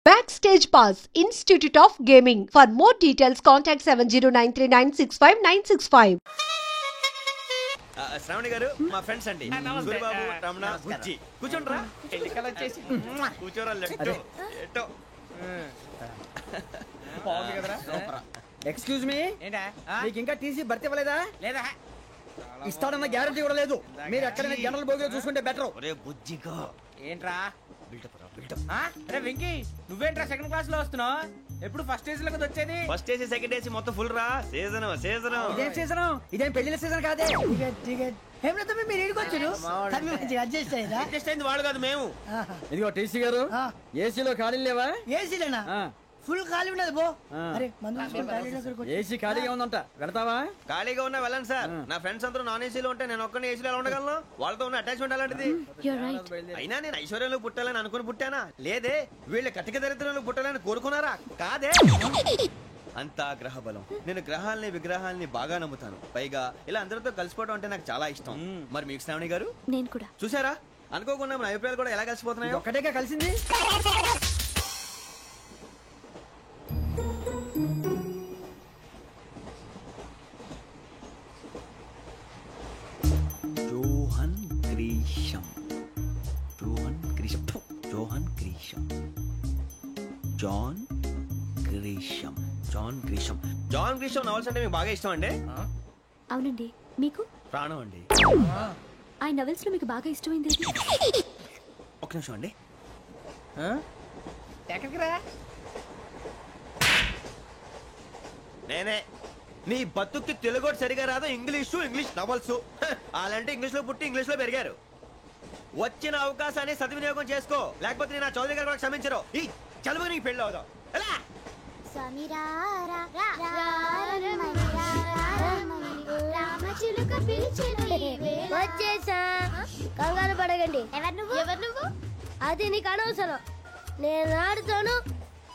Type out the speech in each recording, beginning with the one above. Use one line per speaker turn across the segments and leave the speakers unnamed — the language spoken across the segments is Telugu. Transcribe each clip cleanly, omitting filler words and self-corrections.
Backstage Pass, Institute of Gaming. For more details, contact 7093965965965.
Shravani గారు మా ఫ్రెండ్స్ అండి గురుబాబు రమణ బుజ్జి కూర్చోండ్రా కూర్చోరా
ఎక్స్క్యూజ్ మీ మీకు ఇంకా టీసీ భర్తీ ఇవ్వలేదా లేదా ఇస్తాడన్న గ్యారంటీ కూడా లేదు మీరు ఎక్కడైనా జనరల్ బోగిలో చూసుకుంటే బెటర్.
ఒరే బుజ్జిగా
ఏంట్రా అరే వెంకీ నువ్వేంట్రా సెకండ్ క్లాస్ లో వస్తున్నావు ఎప్పుడు ఫస్ట్ ఏజ్ లో వచ్చేది
ఫస్ట్ ఏసీ సెకండ్ ఏసీ మొత్తం ఫుల్ రా సీజన్
ఇదేం సీజన్ ఇదేం పెళ్లిన సీజన్ కాదే.
మీరు ఇడికొచ్చారు అడ్జస్ట్ అయ్యారా?
అడ్జస్ట్ అయింది వాళ్ళు కాదు మేము.
ఇదిగో టీసీ గారు ఏసీలో ఖాళీ లేవా?
ఏసీలేనా? ఫుల్ ఖాళీ ఉండదు బో. అరే
ఏసీ ఖాళీగా ఉందంట వెళ్తావా?
ఖాళీగా ఉన్నా వెళ్ళండి సార్. నా ఫ్రెండ్స్ అందరూ నాన్ ఏసీలో ఉంటే నేను ఒక్కనే ఏసీలో ఎలా ఉండగలను? వాళ్ళతో ఉన్న అటాచ్మెంట్ అలాంటిది. అయినా నేను ఐశ్వర్యంలో పుట్టాలని అనుకుని పుట్టానా? లేదే వీళ్ళ కటిక దరిద్రంలో పుట్టాలని కోరుకున్నారా? కాదే. అంతా గ్రహ బలం. నేను గ్రహాలని విగ్రహాలని బాగా నమ్ముతాను. పైగా ఇలా అందరితో కలిసిపోవడం అంటే నాకు చాలా ఇష్టం. మరి మీకు శ్రావణి గారు?
నేను కూడా.
చూసారా అనుకోకుండా మన అభిప్రాయాలు కూడా ఎలా కలిసిపోతున్నాయో.
ఒక్కటేగా కలిసింది.
Johan Grisham Johan Grisham Johan Grisham John Grisham John Grisham John Grisham novels అంటే మీకు బాగా ఇష్టం అండి?
అవునండి. మీకు?
ప్రాణం అండి.
ఆ నవెల్స్ లో మీకు బాగా ఇష్టమైంది
ఒక నిమిషం అండి.
ఎక్కడికి రా?
నేనే. నీ బతుక్కి తెలుగు సరిగా రాదు. ఇంగ్లీష్ నవల్స్ అలాంటి ఇంగ్లీష్ లో పుట్టి ఇంగ్లీష్ లో పెరిగారు. వచ్చిన అవకాశాన్ని సద్వినియోగం చేసుకో, లేకపోతే నేను చౌదరి గారు కూడా క్షమించరు. ఈ చదువు నీకు పెళ్ళి అవుదాం.
వచ్చేసా, కంగారు పడగండి. ఎవరు నువ్వు? అది నీకు అనవసరం. నేను ఆడుతాను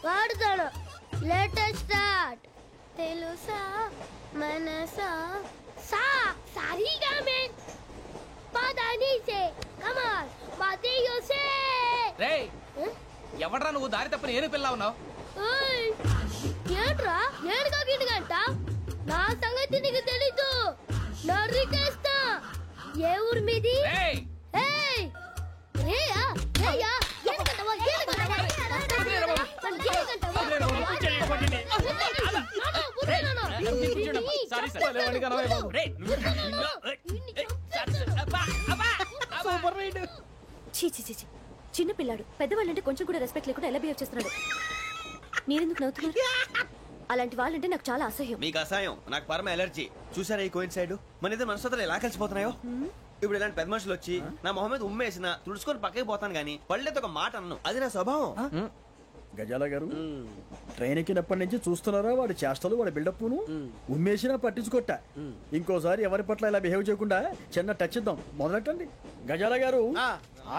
వాడుతాను. Latest start. తెలుసా మనసా సా సారీగా మే పదని సే కమాన్ బాతియో సే.
రేయ్ ఎవడ్రా నువ్వు? దారి తప్పని ఏను పిల్ల ఉన్నావు?
ఓయ్ ఏంట్రా ఏడుగా గిడుగంట? నా సంగతి నీకు తెలీదు. నరికేస్తా. ఏ ఊరు మీది?
రేయ్
ఏయ్ రేయా రేయా ఏడుగంటవా ఏడుగంటవా
చిన్న పిల్లాడు. పెద్దవాళ్ళంటే కొంచెం కూడా రెస్పెక్ట్ లేకుండా ఎలా బిహేవ్ చేస్తున్నాడు. మీరెందుకు నవ్వుతున్నారు? అలాంటి వాళ్ళంటే నాకు చాలా అసహ్యం.
మీకు అసహ్యం, నాకు పరమ ఎలర్జీ. చూసారా ఈ కోయిన్సైడ్? మన ఇద్దరు మనసుతో ఎలా కలిసిపోతున్నాయో. ఇప్పుడు ఇలాంటి పెద్ద మనుషులు వచ్చి నా మొహం మీద ఉమ్మేసిన తుడుచుకొని పక్కకి పోతాను గానీ పళ్ళేతో ఒక మాట అన్ను. అది నా స్వభావం.
గజాల గారు ట్రైన్ ఎక్కినప్పటి నుంచి చూస్తున్నారా వాడి చేష్టలు, వాడి బిల్డప్ ఉమ్మేసినా పట్టించుకోట. ఇంకోసారి ఎవరి పట్ల ఇలా బిహేవ్ చేయకుండా చిన్న టచ్ ఇద్దాం. మొదలెట్టండి. గజాల గారు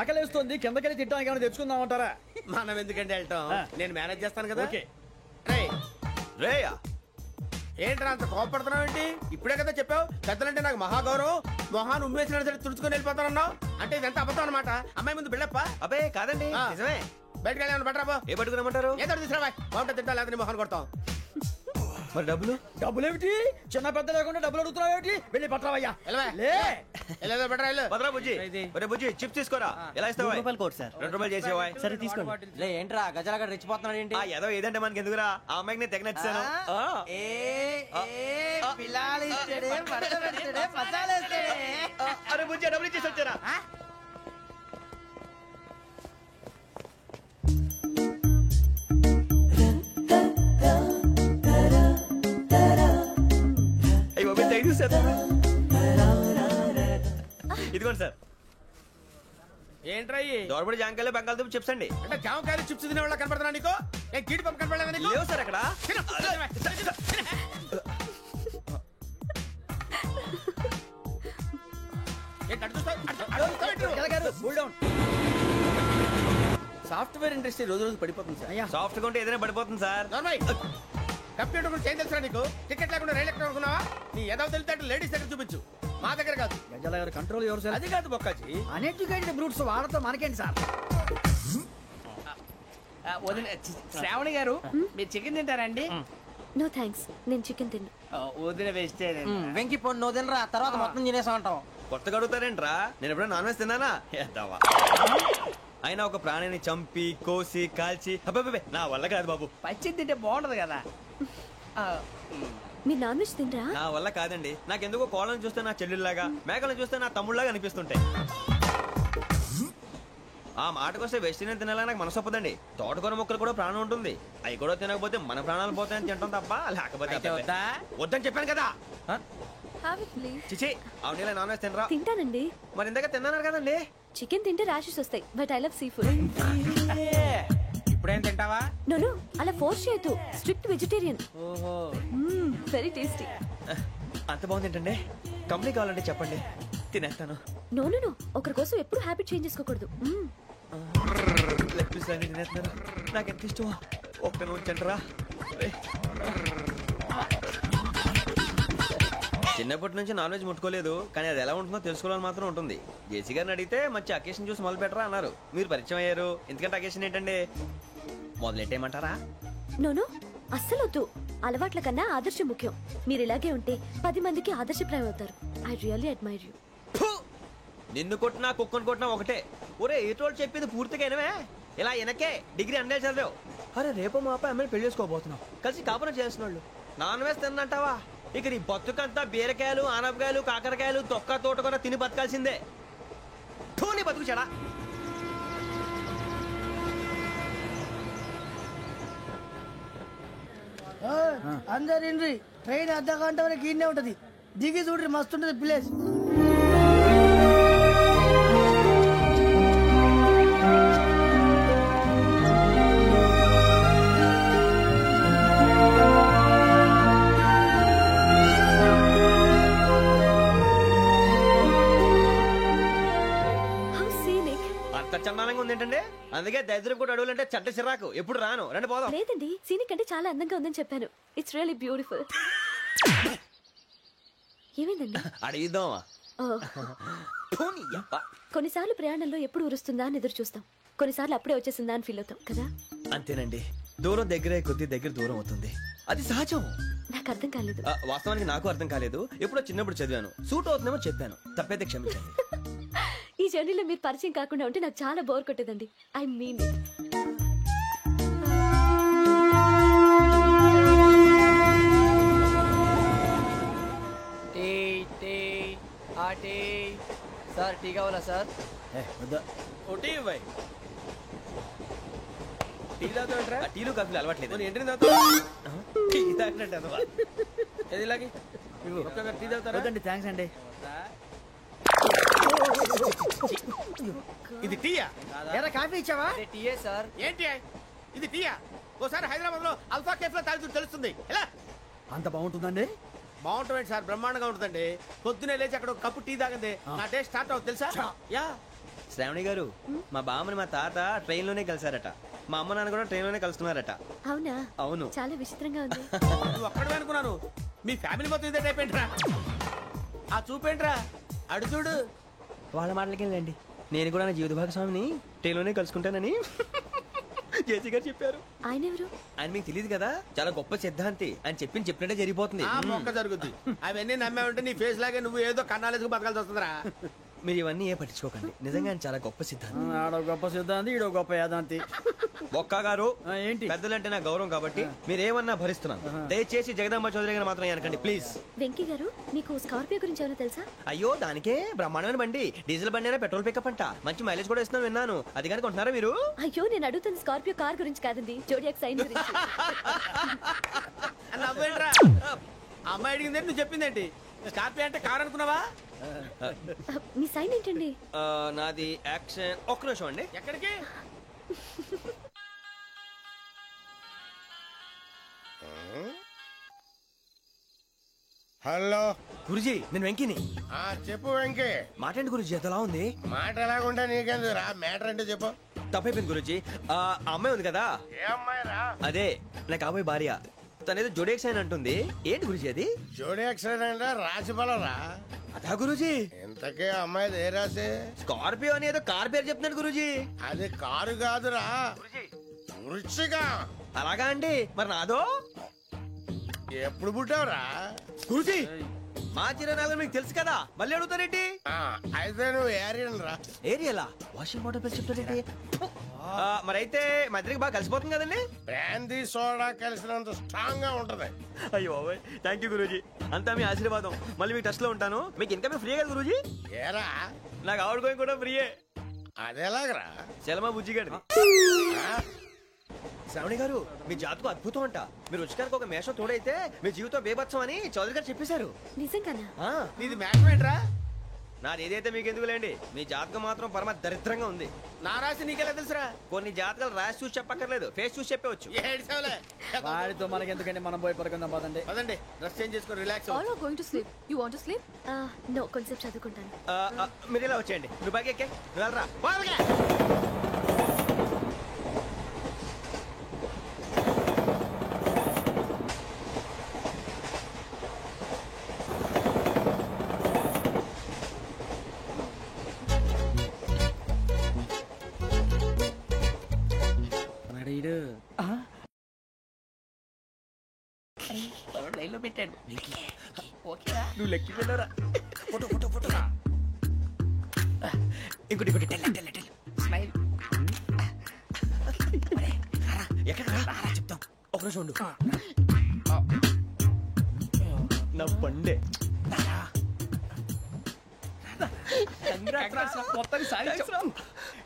ఆకలేస్తుంది, కిందకెళ్ళి తిట్టడానికి ఏమైనా తెచ్చుకుందామంటారా?
మనం ఎందుకంటే వెళ్తాం, నేను మేనేజ్ చేస్తాను కదా.
ఓకే.
రేయా
ఏంట్రా అంత కోపడుతున్నావు ఏంటి? ఇప్పుడే కదా చెప్పావు పెద్దలంటే నాకు మహాగౌరవం, మొహాన్ని ఉమ్మేసిన సరే తుడుచుకొని వెళ్ళిపోతానన్నావు. అంటే ఇదంతా అబద్ధం అనమాట. అమ్మాయి ముందు బిల్డప్ప?
అబ్బే కాదండి, నిజమే.
బయటకు వెళ్ళి బట్రాబో.
ఏ పట్టుకురమ్మంటారు?
ఏదో తీసుకురా బాగుంటుంది. తింటా లేదని మొహాన్ని కొడతాం.
మరి డబ్బులు?
డబ్బులు ఏమిటి? చిన్న పెద్ద లేకుండా డబ్బులు అడుగుతున్నావు ఏమిటి? వెళ్ళి పట్టరావయ్యా.
బట్రా
బుజ్జి బుజ్జి చిప్స్ తీసుకోరా. ఎలా ఇస్తావా?
Court sir.
2 రూపాయలు చేసేవా?
సరే తీసుకోండి.
ఏంట్రా గజాలగా రెచ్చిపోతున్నాడు ఏంటి?
ఏదో ఏదంటే మనకి ఎందుకురా? ఆ అమ్మాయికి నేను తెగ నచ్చాను. అరే బుజ్జి డబ్బులు ఇచ్చేసి వచ్చారా? ఇదిగోండి సార్.
ఏంట్రా
దోరబడి జాంకాయలు బంగాళదుంప చిప్స్ అండి.
అంటే జామకాయలు చిప్స్ తినే వాళ్ళ కనపడుతున్నా నీకు? నేను గీడి పంప కనపడలేదా నీకు?
లేవు సార్ అక్కడ.
సాఫ్ట్వేర్ ఇండస్ట్రీ రోజు రోజు పడిపోతుంది సార్.
సాఫ్ట్ గా ఉంటే ఏదైనా పడిపోతుంది సార్.
కంప్యూటర్ గురించి ఏం తెలుసా నీకు? టికెట్ లేకుండా రైలు ఎక్కడ అనుకున్నావా? నీ ఏదో తెలితే లేడీస్ దగ్గర చూపించు, మా దగ్గర కాదు.
గజాల గారు కంట్రోల్ ఎవరు సార్?
అది కాదు బొక్కాజీ.
అన్ఎడ్యుకేటెడ్ బ్రూట్స్ వాడతాం మనకేంటి సార్?
వదిన శ్రావణి గారు మీరు చికెన్ తింటారండి?
నో థ్యాంక్స్, నేను చికెన్ తిన్ను.
వదిన వేస్తే
వెంకి పొన్ను నువ్వు తినరా, తర్వాత మొత్తం తినేసా ఉంటాం.
కొత్తగా అడుగుతారేంట్రా? నేను ఎప్పుడైనా నాన్ వెజ్ తిన్నానా? ఎద్దావా. అయినా ఒక ప్రాణిని చంపి కోసి కాల్చి అబ్బబ్బే నా వల్ల కాదు బాబు.
పచ్చి తింటే బాగుంటది కదా.
మీరు నాన్ వెజ్ తినరా?
నా వల్ల కాదండి. నాకెందుకో కోళ్ళని చూస్తే నా చెల్లెళ్ళలాగా, మేకలను చూస్తే నా తమ్ముళ్ళలాగా అనిపిస్తుంటాయి. ఆ మాటకొస్తే వెజిటేరియన్ తినాలని నాకు మనసు ఒప్పదండి. తోటకూర మొక్కలు కూడా ప్రాణం ఉంటుంది. అవి కూడా తినకపోతే మన ప్రాణాలు పోతాయని తింటాం తప్ప లేకపోతే వద్దని చెప్పాను కదా.
Have it, please.
చిచి అవునీ నాన్ వెజ్ తినరా?
తింటానండి.
మరి ఇందాక తిన్నాను కదండి.
చికెన్ తింటే ర్యాషెస్ వస్తాయి, but I love sea food.
ఇప్పుడేం తింటావా?
నో అలా ఫోర్స్ చేయొద్దు. Strict vegetarian.
ఓహో,
వెరీ టేస్టీ.
అంత బాగుంది ఏంటండి? కంపెనీ కావాలంటే చెప్పండి, తినేస్తాను.
నో ఒకరి కోసం ఎప్పుడు హ్యాబిట్ చేంజ్ చేసుకోకూడదు.
లెగ్ పీస్ అన్ని తినేస్తున్నారు. నాకు ఎంత ఇష్టమా. ఒక్క ఉంచండిరా. చిన్నప్పటి నుంచి నాన్ వెజ్ ముట్టుకోలేదు, కానీ అది ఎలా ఉంటుందో తెలుసుకోవాలని మాత్రం ఉంటుంది. జేసీ గారిని అడిగితే మంచి అకేషన్ చూసి మొదలు పెట్టరా అన్నారు. మీరు పరిచయం అయ్యారు, ఎందుకంటే అకేషన్ ఏంటండి? మొదలెట్టేయమంటారా?
నో అస్సలు వద్దు. అలవాట్ల కన్నా ఆదర్శం ముఖ్యం. మీరు ఇలాగే ఉంటే 10 మందికి ఆదర్శప్రాయం అవుతారు. I really admire you.
నిన్ను కొట్టినా కుక్కను కొట్టినా ఒకటే. ఒరే ఏటోళ్ళు చెప్పింది పూర్తిగా వినవే. ఇలా వెనకే డిగ్రీ అన్నే చదివావు. అరే రేపు మా అబ్బాయి అమ్మాయిని పెళ్లి చేసుకోబోతున్నావు, కలిసి కాపురం చేస్తున్నాళ్ళు. Non veg తిన్నంటావా? ఇక నీ బతుకంతా బీరకాయలు, ఆనపకాయలు, కాకరకాయలు, తొక్క తోట కూడా తిని బతకాల్సిందే. నీ బతుకు చెడా.
అందరు ఇండ్రి, ట్రైన్ అర్ధ గంట వరకు ఇన్నే ఉంటది. దిగి చూడ్రి, మస్తు ఉంటది ప్లేస్.
చందానంగా ఉంది ఏంటండి? అందుకే దరిద్రం కూడా అడవులంటే చెడ్డ చిరాకు. ఎప్పుడు రాను. రండి పోదాం.
లేదండి, సీనిక్ అంటే చాలా అందంగా ఉందని చెప్పాను. It's really beautiful. ఏమైందండి?
అడిగిద్దామా?
కొన్నిసార్లు ప్రయాణంలో ఎప్పుడు ఉరుస్తుందా అని ఎదురు చూస్తాం, కొన్నిసార్లు అప్పుడే వచ్చేసిందా అని ఫీల్ అవుతాం కదా.
అంతేనండి, దూరం దగ్గరే కొద్ది దగ్గర దూరం అవుతుంది. అది సహజం.
నాకు అర్థం కాలేదు.
వాస్తవానికి నాకు అర్థం కాలేదు. ఎప్పుడో చిన్నప్పుడు చదివాను. సూట్ అవుతుందేమో చెప్పాను, తప్పైతే క్షమించండి.
ఈ జర్నీలో మీరు పరిచయం కాకుండా ఉంటే నాకు చాలా బోర్ కొట్టేదండి. ఐ మీన్
సార్ టీ కావాలా సార్?
ఒకటి టీ తాగుతాంట్రా?
టీలు కాఫీలు అలవాట్లేదు.
ఏంటి తాగుతావు?
టీ తాగినట్టు అదవా.
ఏది ఇలాగే ఒక్కొక్క టీ తాగుతారా?
థ్యాంక్స్ అండి.
ఇది టీయా?
కాఫీ ఇచ్చావా?
టీయే సార్. ఏంటి ఇది టీయా? ఓసారి హైదరాబాద్ లో అల్ఫా కేఫ్ లో తాగుతూ తెలుస్తుంది. ఎలా
అంత బాగుంటుందండి?
బాగుంటుంది సార్, బ్రహ్మాండంగా ఉంటుందండి. పొద్దునే లేచి అక్కడ ఒక కప్పు టీ తాగండి, నా డే స్టార్ట్ అవుతుంది తెలుసా? యా.
శ్రావణి గారు, మా బామ్మని మా తాత ట్రైన్ లోనే కలిసారట. మా అమ్మ నాన్న కూడా ట్రైన్ లోనే కలుస్తున్నారట.
అవునా?
అవును.
చాలా విచిత్రంగా ఉంది.
నువ్వు ఒక్కడే అనుకున్నాను, మీ ఫ్యామిలీ మొత్తం ఇదే టైప్ ఏంట్రా? ఆ చూపేంట్రా, అడు చూడు.
వాళ్ళ మాటలకి వెళ్ళండి. నేను కూడా నా జీవిత భాగస్వామిని ట్రైన్ లోనే కలుసుకుంటానని జేసీ గారు చెప్పారు.
ఆయన ఎవరు?
ఆయన మీకు తెలియదు కదా, చాలా గొప్ప సిద్ధాంతి. ఆయన చెప్పినట్టే జరిగిపోతుంది.
ఆ మొక్క జరుగుద్ది. అవన్నీ నమ్మే ఉంటే నీ ఫేస్ లాగే నువ్వు ఏదో కన్నాలేసుకు బతకాల్సి వస్తుందిరా.
మీరు ఇవన్నీ ఏ పట్టించుకోకండి. నిజంగా ఆయన చాలా గొప్ప సిద్ధాంతి.
ఆడో గొప్ప సిద్ధాంతి, ఈడో గొప్ప యాదాంతి.
ఒక్క గారు
ఏంటి?
పెద్దలంటే నా గౌరవం కాబట్టి మీరేమన్నా భరిస్తున్నాను. దయచేసి జగదాంబ చౌదరి గారు మాత్రం అనకండి ప్లీజ్.
వెంకీ గారు, మీకు స్కార్పియో గురించి ఏమైనా తెలుసా?
అయ్యో దానికే బ్రహ్మాండమైన బండి. డీజిల్ బండి అయినా పెట్రోల్ పికప్ అంట. మంచి మైలేజ్ కూడా ఇస్తున్నాను విన్నాను. అది కానీ కొంటున్నారా మీరు?
అయ్యో నేను అడుగుతుంది స్కార్పియో కార్ గురించి కాదండి, జోడియాక్ సైన్ గురించి.
నవ్వేంట్రా? అమ్మాయి అడిగిందేంటి, నువ్వు చెప్పిందేంటి? స్కార్పియో అంటే కార్ అనుకున్నావా?
మీ సైన్ ఏంటండి?
నాది యాక్షన్. ఒక్క నిమిషం అండి.
ఎక్కడికి?
హలో
గురుజీ, నేను వెంకిని.
చెప్పు వెంకీ.
మాట్లాడి గురుజీ, ఎంతలా ఉంది?
మాట ఎలాగుంటా నీకెందుకు రా, మ్యాటర్ అంటే చెప్పు.
తప్పైపోయింది గురుజీ. ఆ అమ్మాయి ఉంది కదా,
ఏ అమ్మాయి రా?
అదే నా కాబోయే భార్య. తనేదో జోడేక్స్ అని అంటుంది. ఏంటి గురుజీ అది?
జోడి యాక్సిడెంట్ రాసి బలరా?
అదా గురుజీ.
ఇంతకే అమ్మాయి ఏ రాసి?
స్కార్పియో అని ఏదో కార్ పేరు చెప్తున్నాడు గురుజీ.
అది కారు కాదురా, వృచ్చిక
అలాగా అండి మరి నాదో
ఎప్పుడు పుట్టావురా
గురుజీ మా చిరనాలు మీకు తెలుసు కదా మళ్ళీ అడుగుతారేంటి
అయితే నువ్వు ఏరియన్ రా
ఏరియలా వాషింగ్ వాటర్ పేరు చెప్తారేంటి మరైతే మా ఇద్దరికి బాగా కలిసిపోతుంది కదండి
బ్రాందీ సోడా కలిసినంత స్ట్రాంగ్ గా ఉంటది
అయ్యో థ్యాంక్ యూ గురూజీ అంతా మీ ఆశీర్వాదం మళ్ళీ మీ టచ్ లో ఉంటాను మీకు ఇంకా ఫ్రీ కదా గురూజీ
ఏరా
నాకు ఆవిడ గోయింగ్ కూడా ఫ్రీయే
అదేలాగరా
చలమా బుజ్జి గారి శ్రావణి గారు మీ జాతకు అద్భుతం అంట మీరు రుచికారికి ఒక మేషం తోడైతే మీ జీవితం బేబత్సం అని చౌదరి గారు చెప్పేశారు
నిజంగానా?
నీది మ్యాటర్ ఏంట్రా?
నాది ఏదైతే మీకు ఎందుకులేండి మీ జాతకం మాత్రం పరమ దరిద్రంగా ఉంది.
నా రాసి నీకెలా తెలుసురా?
కొన్ని జాతకాలు రాసి చూసి చెప్పక్కర్లేదు, ఫేస్ చూసి చెప్పవచ్చు.
ఏడ్చావులే.
వాడితో మనకి ఎందుకంటే మనం పోయి పడుకుందాం పదండి.
పదండి, డ్రెస్ చేంజ్ చేసుకొని relax
All are going to sleep. You want to sleep? No, కొంచెం చదువుకుంటాను.
మీరు ఇలా వచ్చేయండి. నువ్వు బాగా ఎక్కే నువ్వు వెళ్ళరా.
లైన్ లో పెట్టాడు.
నువ్వు లెక్కి వెళ్ళరా. ఫోటో ఫోటో ఫోటో ఇంకోటి ఇంకోటి టెల్ టెల్ టెల్
స్మైల్.
ఎక్కడ చెప్తాం. ఒక రోజు ఉండు. నా పండే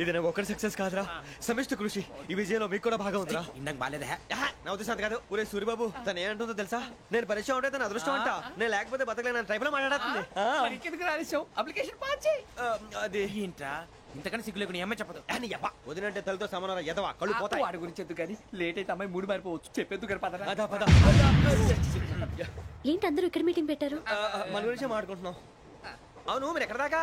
ఇది నాకు ఒక్కరి సక్సెస్ కాదురా, సమిష్టి కృషి. ఈ విజయంలో మీకు కూడా భాగం ఉందిరా.
ఇందాక బాలేదా?
నా ఉద్దేశం కాదు. ఊరే సూరిబాబు తను ఏమంటుందో తెలుసా? నేను పరిచయం ఉంటే తన అదృష్టం అంట, నేను లేకపోతే బతకలేను ట్రైబ్ లో మాట్లాడుతుంది.
అప్లికేషన్ పాస్ చేయి.
అది
ఏంట్రా ఇంతకన్నా సిగ్గు లేకుండా ఏమై చెప్పదు.
వదినంటే తలతో సమానం ఎదవా, కళ్ళు పోతాయి.
వాడి గురించి ఎందుకు కానీ లేట్ అయితే అమ్మాయి మూడు మారిపోవచ్చు. చెప్పేందుకు కానీ పద.
అదా పద.
ఏంటి అందరూ ఇక్కడ మీటింగ్ పెట్టారు?
మన గురించి మాట్లాడుకుంటున్నాం. అవును మీరు ఎక్కడ దాకా?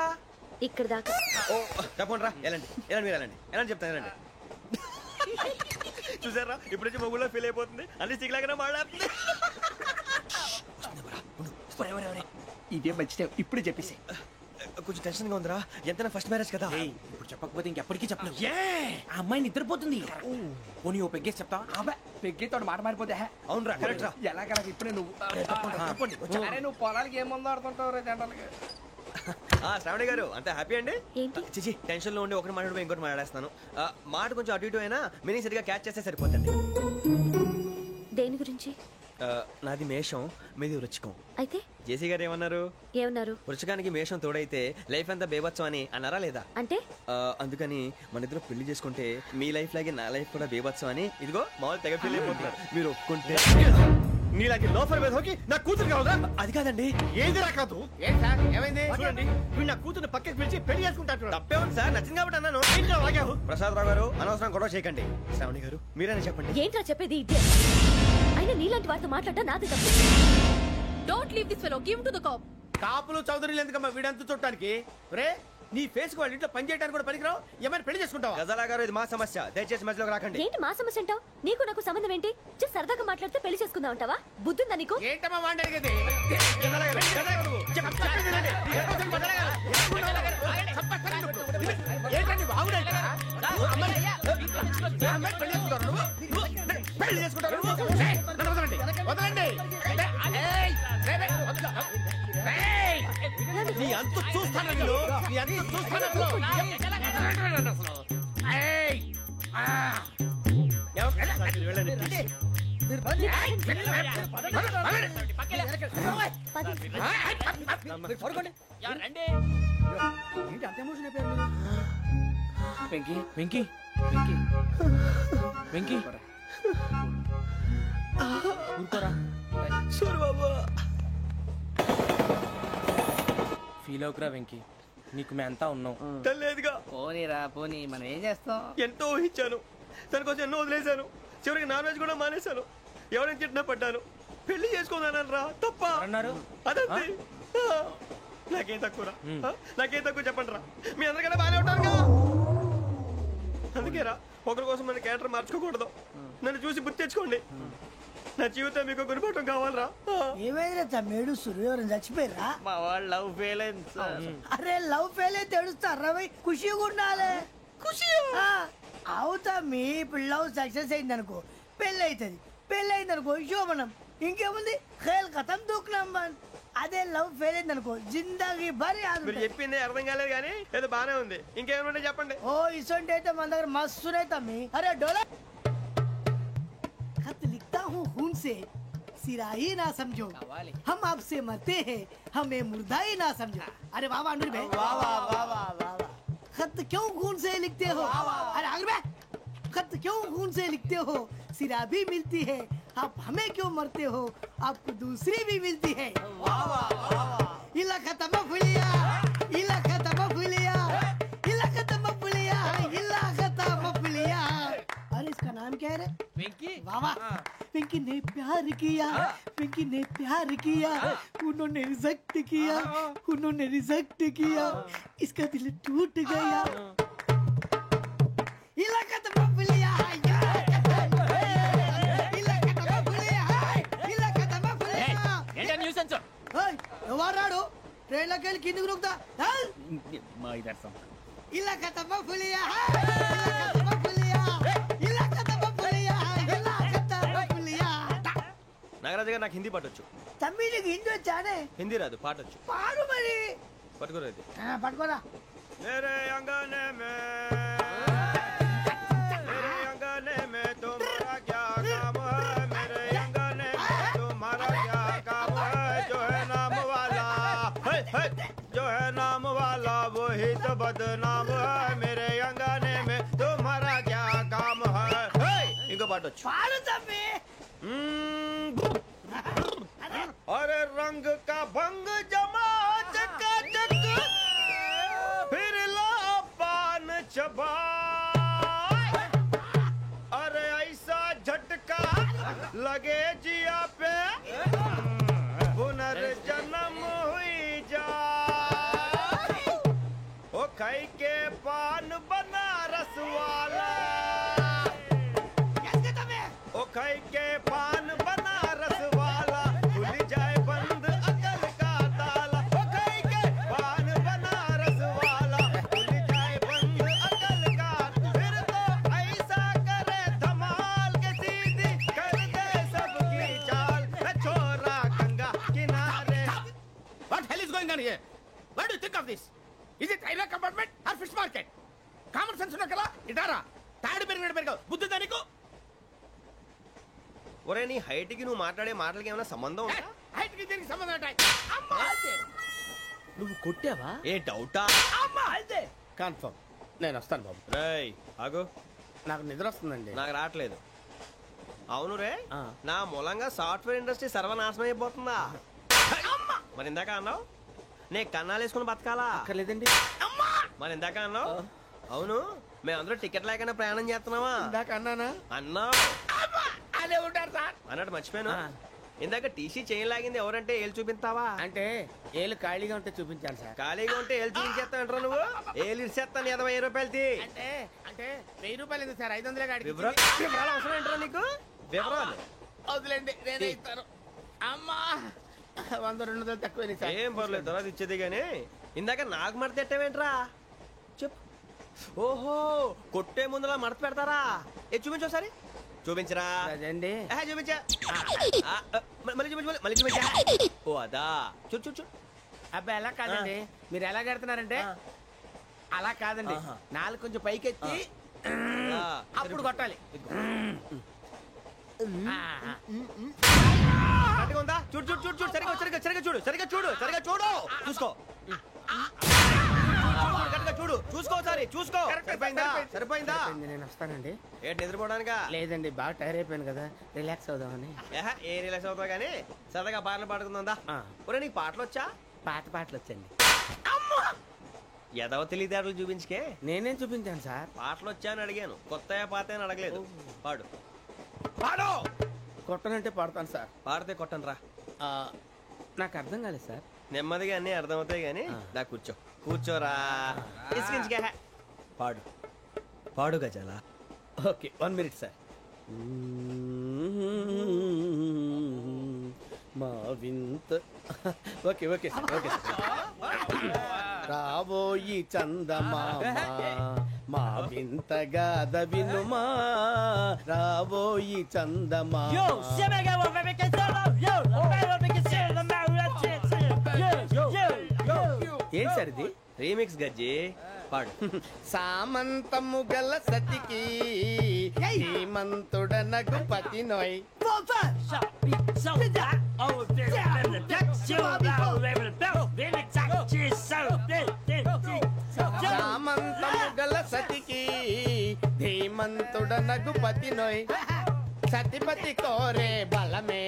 ఇక్కడ దాకా.
ఓ తప్పకుండా రా, వెళ్ళండి వెళ్ళండి, మీరు వెళ్ళండి వెళ్ళండి చెప్తాను వెళ్ళండి. చూసారా ఇప్పుడు నుంచి మొగుల్లో ఫీల్ అయిపోతుంది, అన్ని సిగ్లాగానే మాట్లాడుతుంది.
ఇదే మంచి ఇప్పుడు చెప్పేసి.
కొంచెం టెన్షన్ గా ఉందిరా, ఎంతైనా ఫస్ట్ మ్యారేజ్ కదా.
ఇప్పుడు చెప్పకపోతే ఇంకెప్పటికీ చెప్పలేవు. ఆ అమ్మాయి నిద్రపోతుంది. పోనీ ఓ పెగ్గేసి చెప్తా. పెగ్గేతో మాట మారిపోతే
అవునరా కరెక్ట్ రా.
ఎలాగలా ఇప్పుడే నువ్వు నువ్వు పొలాలకి ఏం ముందు ఆడుతుంటావు రే జనరల్గా.
శ్రావణి గారు అంత హ్యాపీ అండి?
ఏంటి?
చిచి టెన్షన్ లో ఉండి ఒకటి మాట్లాడిపోయి ఇంకోటి మాట్లాడేస్తాను. మాట కొంచెం అటు ఇటు అయినా మీనింగ్ సరిగా క్యాచ్ చేస్తే సరిపోతుంది.
దేని గురించి?
నాది మేషం, మీది వృచ్చికం.
అయితే
జేసీ గారు ఏమన్నారు?
ఏమన్నారు?
వృచ్చికానికి మేషం తోడైతే లైఫ్ అంతా బేబత్సం అని అన్నారా లేదా?
అంటే
అందుకని మన ఇద్దరు పెళ్లి చేసుకుంటే మీ లైఫ్ లాగే నా లైఫ్ కూడా బేబత్సం అని ఇదిగో మామూలు తెగ పెళ్లి అయిపోతున్నారు. మీరు ఒప్పుకుంటే నీలాంటి లోఫర్ మీద హోకి నా కూతురు కావదా? అది కాదండి. ఏది రా కాదు.
ఏమైంది
చూడండి వీడు నా కూతురు పక్కకి పిలిచి పెళ్లి చేసుకుంటాడు. తప్పే ఉంది సార్, నచ్చింది కాబట్టి అన్నాను. ప్రసాద్ రావు గారు అనవసరం గొడవ చేయకండి. శ్రావణి గారు మీరైనా చెప్పండి.
ఏంట్రా చెప్పేది? అయినా నీలాంటి వారితో మాట్లాడటం నాది తప్పు. Don't leave this fellow, give to the cop.
కాపులు చౌదరులు ఎందుకమ్మా వీడంతా చూడటానికి? రే నీ ఫేస్ వాళ్ళ ఇంట్లో పని చేయడానికి కూడా పనికిరావు. ఏమైనా పెళ్లి చేసుకుంటావా?
గజాలా గారు ఇది మా సమస్య, దయచేసి మధ్యలోకి రాకండి.
ఏంటి మా సమస్య అంటావు? నీకు నాకు సంబంధం ఏంటి? జస్ట్ సరదాగా మాట్లాడితే పెళ్లి చేసుకుందాం అంటావా? బుద్ధుందా నీకు?
ఏంటమ్మా వాడి అడిగేది? ఏంటండి బాగుందంట పెళ్లి చేసుకుంటారు. వదలండి. నీ అంత చూస్తాను నీ అంత చూస్తాను. వెంకీ వెంకీ వెంకీ వెంకీ ఊరుకోరా. ఫీల్ అవుకురా వెంకీ, నీకు మేమంతా ఉన్నాం.
తెలియదుగా.
పోనీరా పోనీ, మనం ఏం చేస్తాం?
ఎంతో ఊహించాను, తన కోసం ఎన్నో వదిలేశాను, చివరికి నాన్ వెజ్ కూడా మానేశాను. ఎవరైనా తిట్టినా పడ్డాను. పెళ్లి చేసుకోదానని రా తప్ప
అన్నారు.
అదంతే. నాకేం తక్కువరా, నాకేం తక్కువ చెప్పండి రా. మీ అందరికన్నా బాగానే ఉంటారు కదా. అందుకే రా, ఒకరి కోసం మన క్యారెక్టర్ మార్చుకోకూడదు. నన్ను చూసి గుర్తు తెచ్చుకోండి. నా జీవితం మీకు గురిపటం కావాలరా.
ఏమైనా తమ్మేడు సూర్యవరం చచ్చిపోయిరా?
మా వాళ్ళు లవ్ ఫెయిల్ అయింది.
అరే లవ్ ఫెయిల్ అయితే ఏడుస్తారా? ఖుషిగా ఉండాలి. ఖుషి అవుతా మీ ఇప్పుడు లవ్ సక్సెస్ అయింది అనుకో పెళ్ళి అవుతుంది పెళ్ళి అయింది అనుకో శోభనం ఇంకేముంది ఖేల్ కథం దూకునాం బాన్ అదే లవ్ ఫెయిల్ అయింది అనుకో జిందాగీ భారీ
మీరు చెప్పింది అర్థం కాలేదు కానీ ఏదో బానే ఉంది ఇంకేమైనా చెప్పండి
ఓ ఇసొంటి అయితే మన దగ్గర మస్తునే తమ్మి అరే డోలా खत लिखता हूँ खून से सिरा ही ना समझो हम आपसे मरते हैं हमें मुर्दा ही ना समझो अरे वाह वाह अनुर भाई वाह वाह वाह वाह वाह खत क्यों खून से लिखते हो अरे अनुर भाई खत क्यों खून से लिखते हो सिरा भी मिलती है आप हमें क्यों मरते हो आपको दूसरी भी मिलती है वाह वाह वाह इला खत्म फुलिया इला खत्म फुलिया इला खत्म फुलिया इला खत्म फुलिया अरे इसका नाम क्या है रे
వెంకీ
वाह पिंकी ने प्यार किया पिंकी ने प्यार किया उन्होंने रिजेक्ट किया उन्होंने रिजेक्ट किया इसका दिल टूट गया इलाका तो बबलिया इलाका तो बबलिया इलाका तो बबलिया
ఏంటా న్యూసెన్స్
ओए ఎవరాడు ట్రైన్ లోకి వెళ్ళి కిందికి రుకుతా
మా ఇదర్సం
ఇలాకా तो बबलिया इलाका तो बबलिया इलाका तो बबलिया इलाका तो बबलिया
నాగరాజు గారు నాకు హిందీ పాటొచ్చు
తమ్మి నీకు హిందీ వచ్చానే
హిందీ రాదు పాటొచ్చు
పాడు మరి
పట్టుకోలేదు
పట్టుకోరా
मेरे अंगने में मेरे अंगने में तुम्हारा क्या काम है मेरे अंगने में तुम्हारा क्या काम है जो है नाम वाला जो है नाम वाला वही तो बदनाम है मेरे अंगने में तुम्हारा क्या काम है इनको पाटो
పాడు తమ్మి
अरे रंग का भंग जमा चकाचक फिर ला पान चबा अरे ऐसा झटका लगे जिया पे पुनर्जन्म हुई जा ओ खाई के पान बनारस वाला ओ खाई के पान बनारस वाला खुल जाए बंद अकल का ताला ओ खाई के पान बनारस वाला खुल जाए बंद अकल का फिर तो ऐसा करे धमाल के सीधी कर दे सबकी चाल छोरा गंगा किनारे
What hell is going on here? What do you think of this? Is it railway compartment or fish market? Common sense ఉన్నా కదా ఇటారా తాడు పెరిగినట్టు పెరిగావు బుద్ధి దానికి
ఒరే నీ హైట్ కి నువ్వు మాట్లాడే మాటలకి ఏమైనా సంబంధం ఉందా
హైట్ కి దీనికి సంబంధం ఉంటాయి అమ్మా అదే నువ్వు కొట్టావా
ఏ డౌటా
అమ్మా అదే కన్ఫర్మ్ నేను వస్తాను బాబు
రేయ్ ఆగు
నాకు నిద్ర వస్తుందండి
నాకు రావట్లేదు అవును రే
ఆ.
నా మూలంగా సాఫ్ట్వేర్ ఇండస్ట్రీ సర్వనాశనం అయిపోతుందా మరి ఇందాక అన్నావు నే కన్నాలు వేసుకుని బతకాలా
అక్కర్లేదండి
మరి ఇందాక అన్నావు అవును మేమందరూ టికెట్ లేకుండా ప్రయాణం చేస్తున్నావా
ఇందాక అన్నానా
అన్నావు
అదే ఉంటారు సార్
అన్నట్టు మర్చిపోయాను
ఆ.
ఇందాక టీసీ చైన్ లాగింది ఎవరంటే ఏళ్ళు చూపిస్తావా
అంటే ఏళ్ళు ఖాళీగా ఉంటే చూపించాలి సార్
ఖాళీగా ఉంటే ఏళ్ళు చూపించేస్తానంటారా నువ్వు ఏళ్ళు ఇచ్చేస్తాను 20 రూపాయలది
అంటే అంటే 1000 రూపాయలు ఎందుకు సార్ 500 కాడికి
వివరాలు అవసరం ఏంటరా నీకు వివరాలు
వదిలేండి నేనే ఇస్తాను అమ్మా 100-200 తక్కువ సార్
ఏం పర్లేదు తర్వాత ఇచ్చేది గానీ ఇందాక నాకు మడత ఎట్టవేంట్రా చెప్పు ఓహో కొట్టే ముందులా మడత పెడతారా ఏ చూపించు ఒకసారి చూపించరా
అదండి
చూపించా మళ్ళీ చూపించు మళ్ళీ చూపించా ఓ అదా చూడు చూడు చూడు
అబ్బాయి ఎలా కాదండి మీరు ఎలా కడుతున్నారంటే అలా కాదండి నాలుగు కొంచెం పైకెత్తి అప్పుడు కొట్టాలి
కరెక్ట్గా ఉందా చూడు చూడు చూడు చూడు సరిగా సరిగా సరిగా చూడు సరిగా చూడు సరిగా చూడు చూసుకో కరెక్ట్గా చూడు చూసుకో ఒకసారి చూసుకో సరిపోయిందా సరిపోయిందా
నేను వస్తానండి
ఏంటి నిద్రపోవడానికా
లేదండి బాగా టైర్ అయిపోయాను కదా రిలాక్స్ అవుదామని
ఏ రిలాక్స్ అవుతావు కానీ సరదాగా పాటలు పాడుకుందా
ఆ.
ఒరే నీకు పాటలు వచ్చా
పాత పాటలు వచ్చండి
ఎదవ తెలివితేటలు చూపించుకే
నేనేం చూపించాను సార్
పాటలు వచ్చా అని అడిగాను కొత్త పాత అని అడగలేదు పాడు
పాడు కొట్టనంటే పాడతాను సార్
పాడితే కొట్టను రా
నాకు అర్థం కాలేదు సార్
నెమ్మదిగా అన్నీ అర్థమవుతాయి కానీ దా కూర్చో కూర్చోరా ఇసుకించుకే పాడు పాడు గజాల
ఓకే 1 minute సార్ మా వింత okay okay sir okay sir రాబోయి చందమామ మా వింతగా వినుమా రాబోయి చందమా ఏం సార్ ఇది?
రీమిక్స్ గజ్జి పాడు.
సామంతము గల సతికి హేమంతుడనగు పతి నోయ్. సామంతము గల సతికి ధీమంతుడనగు పతి నోయ్. సతిపతి కోరే బలమే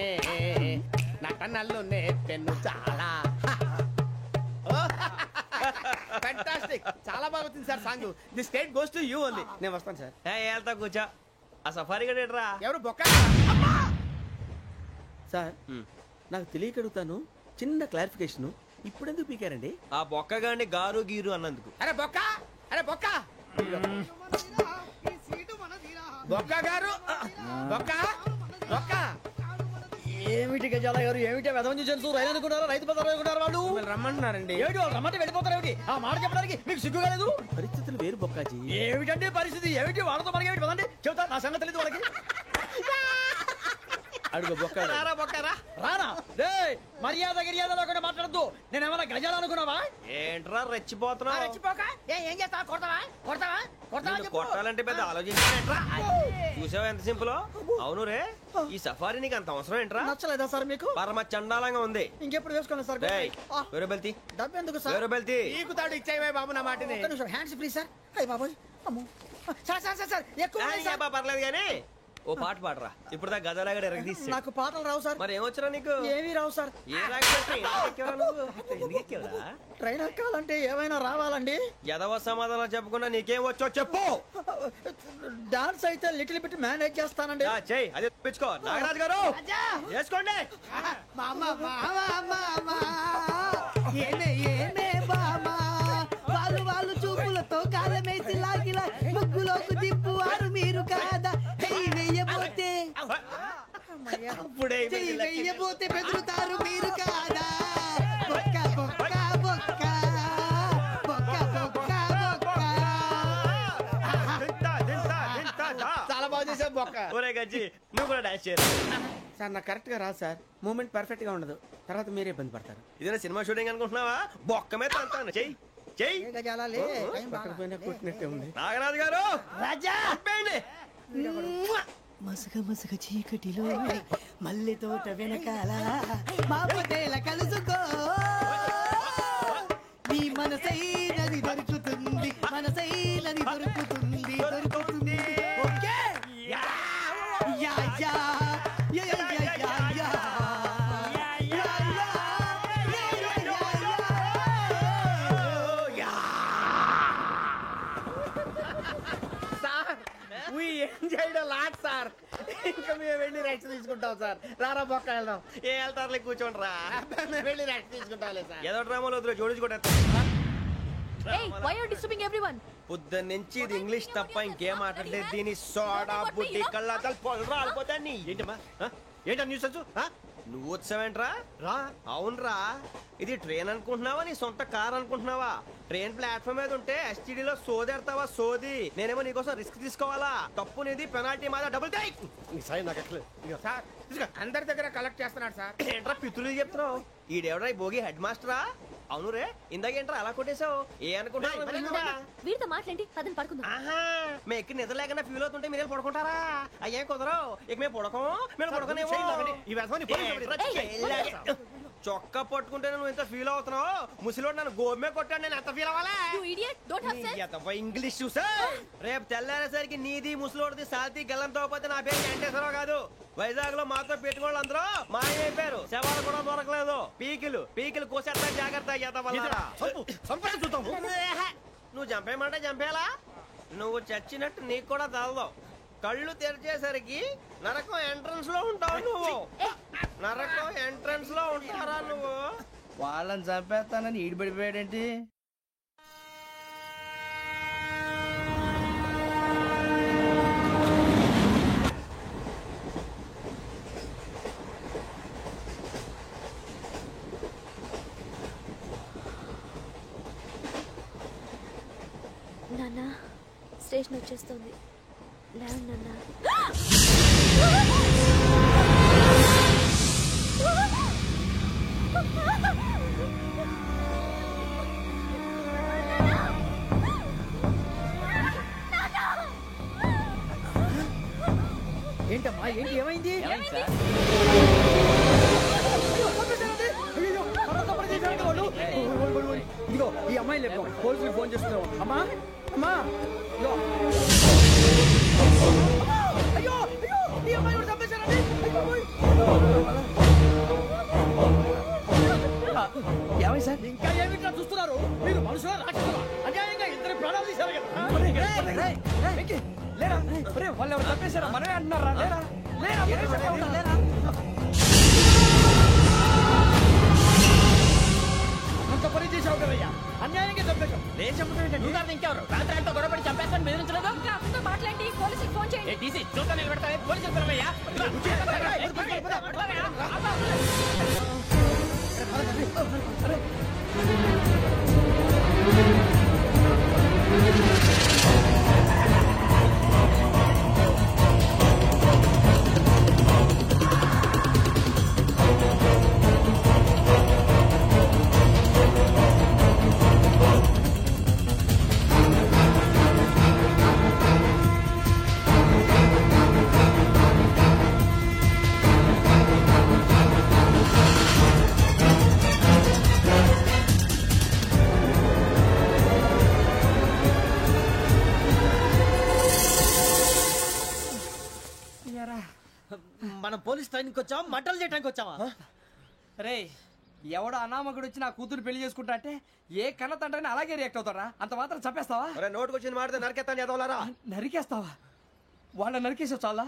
నటనలు నేర్పెను చాలా. ఫ్యాంటాస్టిక్, చాలా బాగా వచ్చింది sir song. The state goes to you only. నేను వస్తాను సార్.
వెళ్తా కూర్చో. ఆ సఫారీ గడేట్రా.
ఎవరు బొక్క సార్? నాకు తెలియక అడుగుతాను, చిన్న క్లారిఫికేషన్. ఇప్పుడు ఎందుకు పీకారండి?
ఆ బొక్కగాండి గారు గీరు అన్నందుకు.
అరే బొక్క, అరే బొక్క, బొక్క గారు, బొక్క బొక్క.
ఏమిటి గజాల గారు, ఏమిటి వెదవం చూసాను రైలు అనుకున్నారా, రైతు బజార్ అనుకున్నారు వాళ్ళు?
రమ్మంటున్నారండి.
ఏమిటి వాళ్ళు రమ్మంటే వెళ్ళిపోతారు ఏమిటి? ఆ మాట చెప్పడానికి మీకు సిగ్గు కాలేదు?
పరిస్థితులు వేరు బొక్కాజీ.
ఏమిటంటే పరిస్థితి ఏమిటి? వాళ్ళతో మనకి ఏమిటి పదండి, చెబుతా నా సంగతి తెలియదు వాళ్ళకి.
అడుగు బొక్క.
రానా రే, మర్యాద గిర్యాద లేకుండా మాట్లాడద్దు. నేను ఏమన్నా గజాలు అనుకున్నావా?
ఏంట్రా రెచ్చిపోతున్నావు?
ఏం చేస్తా? కొడతావా కొడతావా కొడతావా?
నిన్ను కొట్టాలంటే పెద్ద ఆలోచించానేంట్రా? చూసావా ఎంత సింపుల్. అవును రే, ఈ సఫారీ నీకు అంత అవసరం ఏంట్రా?
నచ్చలేదా సార్ మీకు?
పరమ చండాలంగా ఉంది.
ఇంకెప్పుడు వేసుకోండి సార్.
వేరే బెల్తి,
డబ్బు ఎందుకు సార్?
వేరే బెల్తి.
నీకు తాడు ఇచ్చాయి బాబు నా మాటని.
Hands free sir. అయ్యి బాబోయ్, అమ్మో సార్ సార్ సార్ సార్ ఎక్కువ ఉన్నాయి సార్.
పర్లేదు కానీ ఓ పాట పాడరా. ఇప్పుడు దా గదలాగడ ఎరగదీసి.
నాకు పాటలు రావు సార్.
మరి ఏమొచ్చరా నీకు?
ఏమీ రావు సార్.
ఏ రాకపోతే
ట్రైన్ ఎక్కాలంటే ఏమైనా రావాలండి.
ఎదవ సమాధానం చెప్పకుండా నీకేం వచ్చో చెప్పు.
డాన్స్ అయితే లిటిల్ బిట్ మేనేజ్ చేస్తానండి.
చెయ్యి, అదే తెప్పించుకో. నాగరాజు గారు చేసుకోండి.
ఏనే ఏనే బామా, వాళ్ళు చూపులతో కాలమేసి లాగిలా ముగ్గులోకి తిప్పువారు మీరు కాదా? వెయ్యబోతే
అప్పుడే
వెయ్యబోతే బెదురుతారు మీరు కాదా? బొక్క బొక్క బొక్క బొక్క బొక్క బొక్క.
చాలా బాగా చేసావు బొక్క.
ఒరే గజ్జి, నువ్వు కూడా డాన్స్ చేయరు.
సార్ నాకు కరెక్ట్ గా రాదు సార్. మూమెంట్ పర్ఫెక్ట్ గా ఉండదు, తర్వాత మీరే ఇబ్బంది పడతారు.
ఇదేనా సినిమా షూటింగ్ అనుకుంటున్నావా? బొక్క మీద అంటాను. చెయ్యి చెయ్యి.
కొట్టినట్టే ఉంది.
నాగరాజు గారు
రాజా
చెప్పండి.
మసక మసక చీకటిలో మల్లె తోట వెనకాల మా పటేల కలుసుకో, నీ మనసైనది దొరుకుతుంది, మనసైనది దొరుకుతుంది దొరుకుతుంది. Okay yeah yeah yeah yeah yeah yeah yeah.
Sir ఇంకా మేము వెళ్ళి రెస్ట్ తీసుకుంటాం సార్. రారా బొక్క వెళ్దాం.
ఏ వెళ్తారులే, కూర్చోండి రా.
మేము వెళ్ళి రెస్ట్ తీసుకుంటాం సార్.
ఏదో డ్రామాలో వద్దు, జోడించుకుంటా. పొద్దున్న నుంచి ఇది ఇంగ్లీష్ తప్ప ఇంకేం మాట్లాడలేదు. దీని సోడా బుద్ధి కళ్ళ పొలం రాలిపోతా. నీ ఏంటమ్మా ఏంటా న్యూస్ నువ్వు వచ్చావేంట్రా? రా. అవునరా, ఇది ట్రైన్ అనుకుంటున్నావా నీ సొంత కార్ అనుకుంటున్నావా? ట్రైన్ ప్లాట్ఫామ్ మీద ఉంటే ఎస్టీడీలో సోదేడతావా సోది. నేనేమో నీకోసం రిస్క్ తీసుకోవాలా? తప్పు నీది, పెనాల్టీ మాదా, డబుల్ టై.
సార్ అందరి దగ్గర కలెక్ట్ చేస్తున్నాడు సార్.
ఏంట్రా పితులు చెప్తున్నావు? ఈడెవడ్రా ఈ భోగి హెడ్ మాస్టరా? అవును రే, ఇందాకేంట్రా అలా కొట్టేశావు? ఏ అనుకుంటున్నావు?
వీరితో మాట్లాడి పదని పడుకుందాం.
ఆహా, మేము ఎక్కి నిద్ర లేకుండా ఫీల్ అవుతుంటే మీరేం పడుకుంటారా? అయ్యేం కుదరవు. ఇక మేము పడకం, మేము పడుకునేమో. చొక్కా పట్టుకుంటే నువ్వు ఎంత ఫీల్ అవుతున్నావు? ముసలివాడు నన్ను గోమే కొట్టాడు, నేను ఎంత ఫీల్ అవ్వాలా? ఇంగ్లీష్ చూసా. రేపు తెల్లారేసరికి నీది ముసలివాడిది సాల్తీ గల్లంతో పోతే నా పేరు వెంకటేశ్వరరావు కాదు. వైజాగ్ లో మాతో పెట్టుకోళ్ళు అందరూ మాయమైపోయారు. శవాలు కూడా దొరకలేదు. పీకిలు కోసేస్తా, జాగ్రత్త. నువ్వు చంపేయమంటే చంపేలా? నువ్వు చచ్చినట్టు నీకు కూడా తగదు. కళ్ళు తెరిచేసరికి నరకం ఎంట్రన్స్ లో ఉంటావు నువ్వు. నరకం ఎంట్రన్స్ లో ఉంటారా నువ్వు?
వాళ్ళని చంపేస్తానని ఈడిపడిపోయాడేంటి?
నాన్న ఇరిటేషన్ వచ్చేస్తుంది. లేవండి నాన్న.
ఏంటమ్మా ఏంటి ఏమైంది? ఇదిగో ఈ అమ్మాయి లేదు పోలీసులకు ఫోన్ చేస్తున్నావు. అమ్మా అమ్మా ఇదిగో. అయ్యో అయ్యో ఈ అమ్మాయి కూడా చంపేశారండి. ఏమై సార్ ఇంకా ఏమిట్లా చూస్తున్నారు? మీరు మనుషుల రాక్షసులా? అన్యాయంగా ఇద్దరు ప్రాణాలు తీశారు కదా. లేరా వాళ్ళు ఎవరు చంపేశారా? మనమే అంటున్నారా? లేరా లేరా అంత పని చేసావు కదయ్యా, అన్యాయంగా చంపేశావు. నేను చంపడం ఇంకెవరు? రాత్రి గొడవపడి చంపేస్తాను బెదిరించలేదు.
మాట్లాడి పోలీసుకి ఫోన్ చేయండి.
తీసి చూస్తా నిలబెడతానే పోలీసులు పిలవయ్యా.
మనం పోలీస్ ట్రైనింగ్ వచ్చావా మంటలు చేయడానికి వచ్చావా?
రే ఎవడో అనామకుడు వచ్చి నా కూతురు పెళ్లి చేసుకుంటా అంటే ఏ కన్న తండ్రిని అలాగే రియాక్ట్ అవుతారా? అంత మాత్రం చంపేస్తావా?
నోటుకు వచ్చింది మాడితే నరికేస్తాను చదవాలరా.
నరికేస్తావా? వాళ్ళ నరికేసావు చాలా,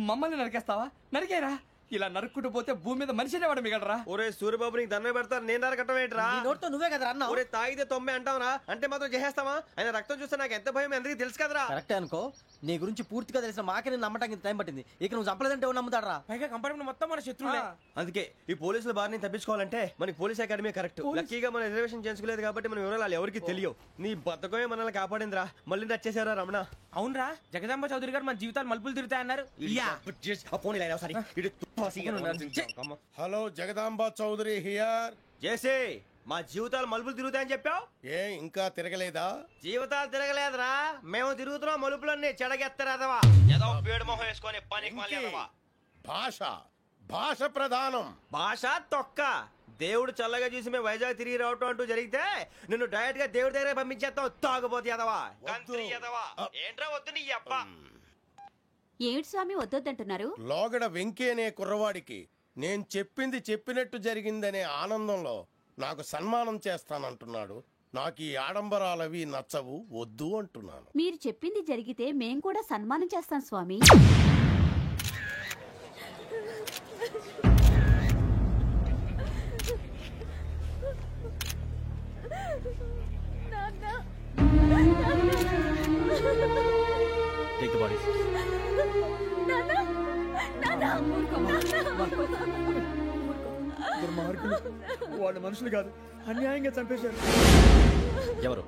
మమ్మల్ని నరికేస్తావా? నరికేరా. ఇలా నరుక్కుంటూ పోతే భూమి మీద మనిషినే వాడు మిగలరా.
ఒరే సూర్యబాబు నీకు దండం పెడతాను, నేను నరకటం ఏంట్రా?
నోట్తో నువ్వే కదా అన్నా.
ఒరే తాగితే తొమ్మే అంటావురా, అంటే మాత్రం చేసేస్తావా? ఆయన రక్తం చూస్తే నాకు ఎంత భయం అందరికీ తెలుసు కదరా.
కరెక్టే అనుకో, నీ గురించి పూర్తిగా తెలిసిన మాకే నేను నమ్మటానికి టైం పట్టింది. ఇక నువ్వు చంపలేదంటే ఎవరు నమ్ముతాడరా?
పైగా కంపార్ట్మెంట్ మొత్తం మన శత్రువులే.
అందుకే ఈ పోలీసుల బారిని తప్పించుకోవాలంటే మనకి పోలీస్ అకాడమీ కరెక్ట్. లక్కీగా మనం రిజర్వేషన్ చేసుకోలేదు కాబట్టి మనం వివరాలు ఎవరికి తెలియవు. నీ బతకమే మనల్ని కాపాడిందిరా. మళ్ళీ నచ్చేసారా రమణ?
అవునరా, జగదాంబ చౌదరి గారు మన జీవితాలు మలుపులు తిరుగుతాయన్నారు.
Hello Jagadamba Chowdary here.
JC మా జీవితాలు మలుపులు తిరుగుతాయని చెప్పావు,
ఏ ఇంకా తిరగలేదా?
జీవితాలు తిరగలేదురా, మేము తిరుగుతున్నాం మలుపులన్నీ. చెడగెత్తరాదవా ఏదో పేడు మొహం వేసుకొని పనికి మళ్ళీ
భాష భాష ప్రధానం.
భాష తొక్క. దేవుడు చల్లగా చూసి మేము వైజాగ్ తిరిగి రావటం అంటూ జరిగితే నిన్ను డైరెక్ట్ గా దేవుడి దగ్గర పంపించేస్తాం. తాగుబోతు ఎదవా, గంత్రి ఎదవా. ఏంట్రా వద్దు నీ అప్ప.
ఏమిటి స్వామి వద్దంటున్నారు?
లోగడ వెంకీ అనే కుర్రవాడికి నేను చెప్పింది చెప్పినట్టు జరిగిందనే ఆనందంలో నాకు సన్మానం చేస్తానంటున్నాడు. నాకు ఈ ఆడంబరాలవి నచ్చవు, వద్దు అంటున్నాను.
మీరు చెప్పింది జరిగితే మేం కూడా సన్మానం చేస్తాం స్వామి.
Take the body. దుర్మార్గులు, వాళ్ళు మనుషులు కాదు, అన్యాయంగా చంపేశారు.
ఎవరు?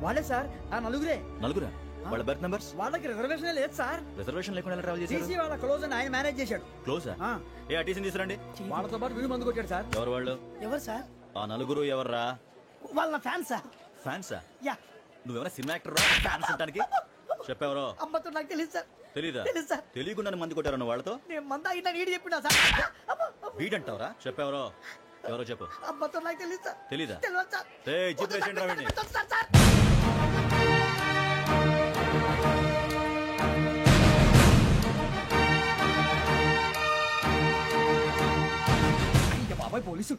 వాళ్ళే సార్, ఆ నలుగురే.
నలుగురా? వాళ్ళ బర్త్ నంబర్స్?
వాళ్ళకి రిజర్వేషన్ లేదు సార్.
రిజర్వేషన్ లేకుండా ట్రావెల్ చేశారు?
సీసీ వాళ్ళ క్లోజ్ అని ఆయన మేనేజ్ చేశాడు.
క్లోజా? ఏ అటీసీని తీసుకురండి.
వాళ్ళతో పాటు వీడు మందు కొట్టాడు సార్.
ఎవరు వాళ్ళు?
ఎవరు సార్?
ఆ నలుగురు ఎవర్రా?
వాళ్ళ ఫ్యాన్ సార్.
ఫ్యాన్సా?
యా.
నువ్వేమైనా సినిమా యాక్టర్ రా ఫ్యాన్స్ అంటానికి? చెప్పెవరో?
అమ్మతో నాకు తెలియదు సార్.
తెలీదా?
తెలీదు సార్.
తెలియకుండా మంది కొట్టారు వాళ్ళతో?
నేను మంద అయినా నీడి చెప్పినా సార్.
వీడంటావరా? చెప్పెవరో? ఎవరో చెప్పు.
అమ్మతో నాకు తెలియదు సార్.
తెలీదా?
తెలియదు సార్.
చెప్పేసి రావండి.
సార్ సార్
బాబాయ్ పోలీసు.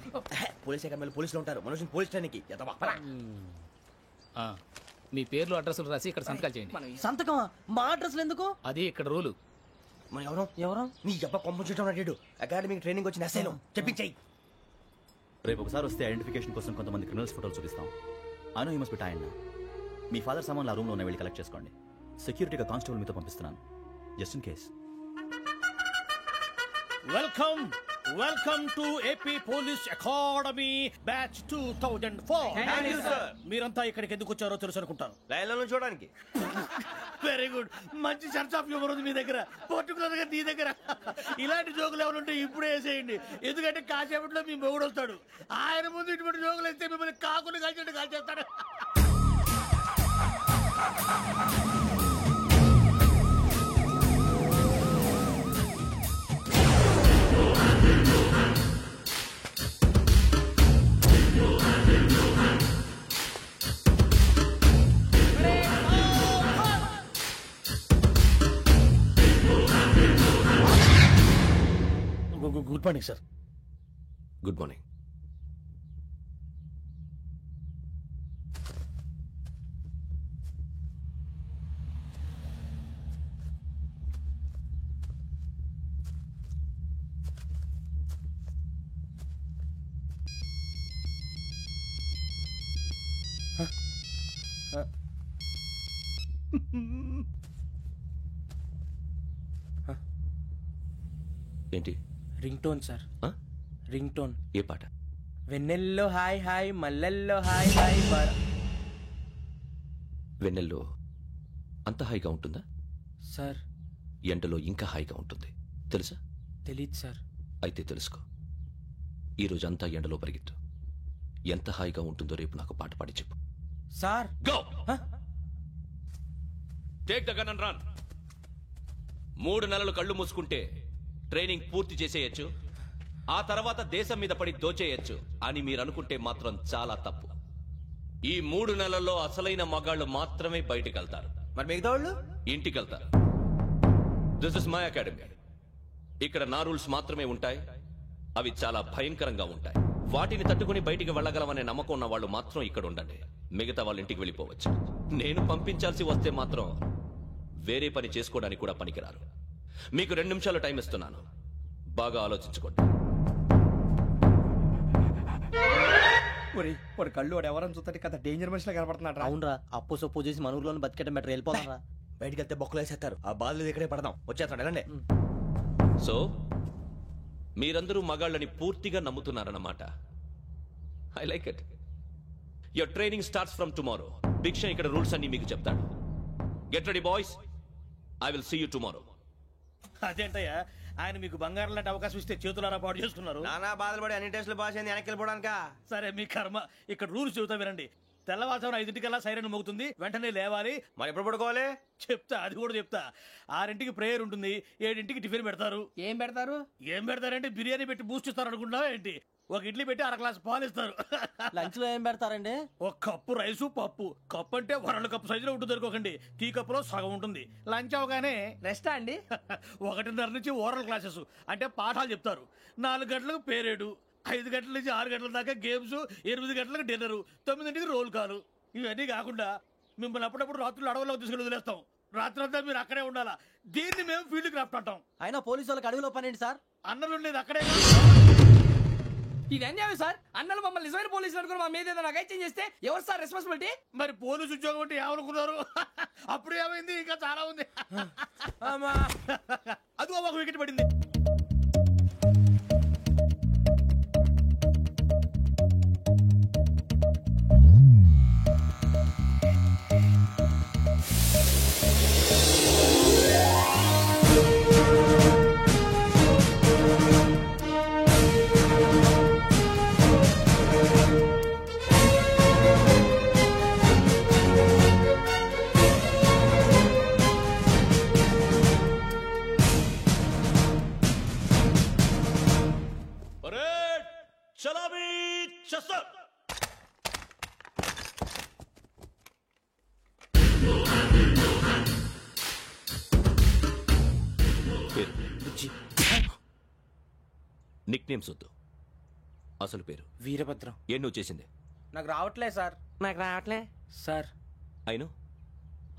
పోలీస్ అకాడమీలో పోలీసులు ఉంటారు, మనుషులు పోలీస్ ట్రైనింగ్ ఎదవా.
మీ పేర్లు అడ్రస్లు రాసి ఇక్కడ సంతకాలు చేయండి.
సంతకం? మా అడ్రస్లు ఎందుకు?
అది ఇక్కడ రూలు.
మన ఎవరు నీ అబ్బా పంపించడం అడిగాడు. అకాడమిక్ ట్రైనింగ్ వచ్చిన అసలు చెప్పించాయి.
రేపు ఒకసారి వస్తే ఐడెంటిఫికేషన్ కోసం కొంతమంది క్రిమినల్స్ ఫోటోలు చూపిస్తాం. I know you must be tired now. Me father సామాన్లు ఆ రూమ్లో ఉన్న వెళ్ళి కలెక్ట్ చేసుకోండి. సెక్యూరిటీగా కానిస్టేబుల్ మీతో పంపిస్తున్నాను, just in case.
Welcome to AP police academy batch 2004. మీరంతా ఇక్కడికి ఎందుకు వచ్చారో తెలుసు అనుకుంటాను.
లైన్లను చూడడానికి.
Very good. మంచి సెన్స్ ఆఫ్ హ్యూమర్ ఉంది మీ దగ్గర, పర్టికులర్ గా నీ దగ్గర. ఇలాంటి జోకులు ఎవరుంటే ఇప్పుడే వేసేయండి, ఎందుకంటే కాసేపట్లో మీ మొగుడు వస్తాడు. ఆయన ముందు ఇటువంటి జోకులు వేస్తే మిమ్మల్ని కాకులు కాల్చేట్టు కాల్చేస్తాడు. Good morning sir.
Good morning. ఏంటి?
Ring tone sir. Ring tone.
ఏ పాట?
వెన్నెల్లో హాయ్ హాయ్ మల్లెల్లో హాయ్ హాయ్.
వెన్నెల్లో అంత హాయిగా ఉంటుందా
సార్?
ఎండలో ఇంకా హాయిగా ఉంటుంది తెలుసా?
తెలీదు సార్.
అయితే తెలుసుకో, ఈరోజు అంతా ఎండలో పరిగెత్తు. ఎంత హాయిగా ఉంటుందో రేపు నాకు పాట పాడి చెప్పు.
Sir
go. Take the gun and run. 3 నెలలు కళ్ళు మూసుకుంటే ట్రైనింగ్ పూర్తి చేసేయచ్చు, ఆ తర్వాత దేశం మీద పడి దోచేయచ్చు అని మీరు అనుకుంటే మాత్రం చాలా తప్పు. ఈ 3 నెలల్లో అసలైన మగాళ్ళు మాత్రమే బయటికి వెళ్తారు.
మరి మిగతా వాళ్ళు
ఇంటికి వెళ్తారు. This is my academy. ఇక్కడ నా రూల్స్ మాత్రమే ఉంటాయి. అవి చాలా భయంకరంగా ఉంటాయి. వాటిని తట్టుకుని బయటికి వెళ్ళగలమనే నమ్మకం ఉన్న వాళ్ళు మాత్రం ఇక్కడ ఉండండి. మిగతా వాళ్ళు ఇంటికి వెళ్ళిపోవచ్చు. నేను పంపించాల్సి వస్తే మాత్రం వేరే పని చేసుకోవడానికి కూడా పనికిరారు. మీకు 2 నిమిషాలు టైం ఇస్తున్నాను, బాగా ఆలోచించుకోండి.
వాడు కళ్ళు వాడు ఎవరని చూస్తే కదా డేంజర్ మనిషిలో కనపడుతున్నాడు.
అవునరా, అప్పు సొప్పు చేసి మన ఊర్లో బతికేట బెటర్. వెళ్ళిపోతారా, బయటికి వెళ్తే బొక్కలు వేసేస్తారు. ఆ బాధలు ఇక్కడే పడదాం. వచ్చేస్తాడు ఎలాండి.
సో మీరందరూ మగాళ్ళని పూర్తిగా నమ్ముతున్నారన్నమాట. I like it. Your training starts from tomorrow. భిక్ష ఇక్కడ రూల్స్ అన్ని మీకు చెప్తాడు. Get ready boys, I will see you tomorrow.
అదేంటయ్యా, ఆయన మీకు బంగారం లాంటి అవకాశం ఇస్తే చేతులారా పాటు చేసుకున్నారు.
నానా బాధలు పడి అన్ని టెస్టులు పాస్ అయింది, వెనక్కి వెళ్ళిపోవడానికా?
సరే మీ కర్మ. ఇక్కడ రూల్స్ చెబుతా వినండి. తెల్లవారుజామున 5 సైరన్ మోగుతుంది, వెంటనే లేవాలి.
మరి ఎప్పుడు పడుకోవాలి
చెప్తా, అది కూడా చెప్తా. 6 ప్రేయర్ ఉంటుంది, 7 టిఫిన్ పెడతారు.
ఏం పెడతారు?
ఏం పెడతారంటే బిర్యానీ పెట్టి బూస్ట్ ఇస్తారు అనుకుంటున్నావా ఏంటి? ఒక ఇడ్లీ పెట్టి 1 గ్లాస్ పాలు ఇస్తారు.
లంచ్ లో ఏం పెడతారండి?
1 కప్పు రైసు పప్పు. కప్పు అంటే 2 కప్పు సైజులో ఉంటుంది అనుకోకండి. టీ కప్పులో సగం ఉంటుంది. లంచ్ అవగానే
రెస్టా అండి?
1:30 నుంచి ఓరల్ క్లాసెస్ అంటే పాఠాలు చెప్తారు. 4 గంటలకు పేరేడు, 5 గంటల నుంచి 6 గంటల దాకా గేమ్స్, 8 గంటలకు డిన్నర్, 9 రోల్ కాలు. ఇవన్నీ కాకుండా మిమ్మల్ని అప్పుడప్పుడు రాత్రులు అడవుల్లో తీసుకెళ్ళి వదిలేస్తాం. రాత్రంతా మీరు అక్కడే ఉండాలా. దీన్ని మేము ఫీల్డ్ క్రాఫ్ట్ అంటాం.
అయినా పోలీసు వాళ్ళకి అడవిలో పని ఏంటి సార్?
అన్నలు ఉండేది అక్కడే.
ఇది అన్యాయం సార్. అన్నలు మమ్మల్ని నిజమైన పోలీసులు అనుకుని మా మీద ఏదైనా అగైత్యం చేస్తే ఎవరు సార్ రెస్పాన్సిబిలిటీ?
మరి పోలీసు ఉద్యోగం అంటే ఏమనుకున్నారు? అప్పుడు ఏమైంది? ఇంకా చాలా ఉంది. అదిగో 1 వికెట్ పడింది.
నిక్ నేమ్స్ వద్దు, అసలు పేరు.
వీరభద్రం.
ఏం నువ్వు చేసింది?
నాకు రావట్లే సార్. నాకు రావట్లే sir.
I know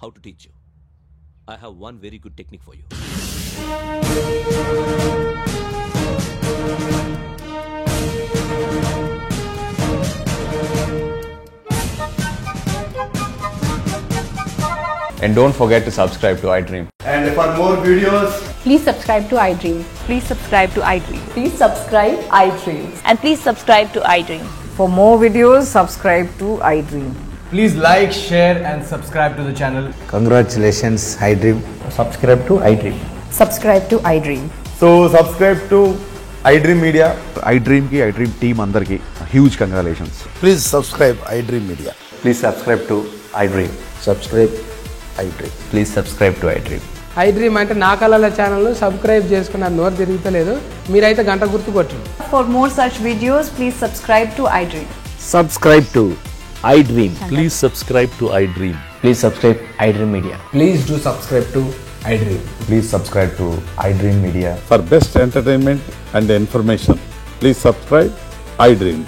how to teach you. I have 1 very good technique for you.
And don't forget to subscribe to iDream.
And for more videos,
please subscribe to iDream. Please subscribe to iDream.
Please subscribe iDream.
And please subscribe to iDream.
For more videos, subscribe to iDream. Please like, share and subscribe to the channel.
Congratulations, iDream. Subscribe to iDream.
Subscribe to iDream.
So subscribe to iDream Media. iDream ki iDream team andarki huge congratulations.
Please subscribe iDream Media.
Please subscribe to iDream.
Subscribe iDream.
Please subscribe to iDream.
iDream అంటే నా కళల ఛానల్ సబ్స్క్రైబ్ చేసుకున్న నోరు తిరుగుతలేదు మీరైతే గంట గుర్తు కొట్టండి.
For more such videos, please subscribe to iDream.
Subscribe to iDream.
Please subscribe to iDream.
Please subscribe iDream Media.
Please do subscribe to iDream.
Please subscribe to iDream Media.
For best entertainment and information, please subscribe iDream.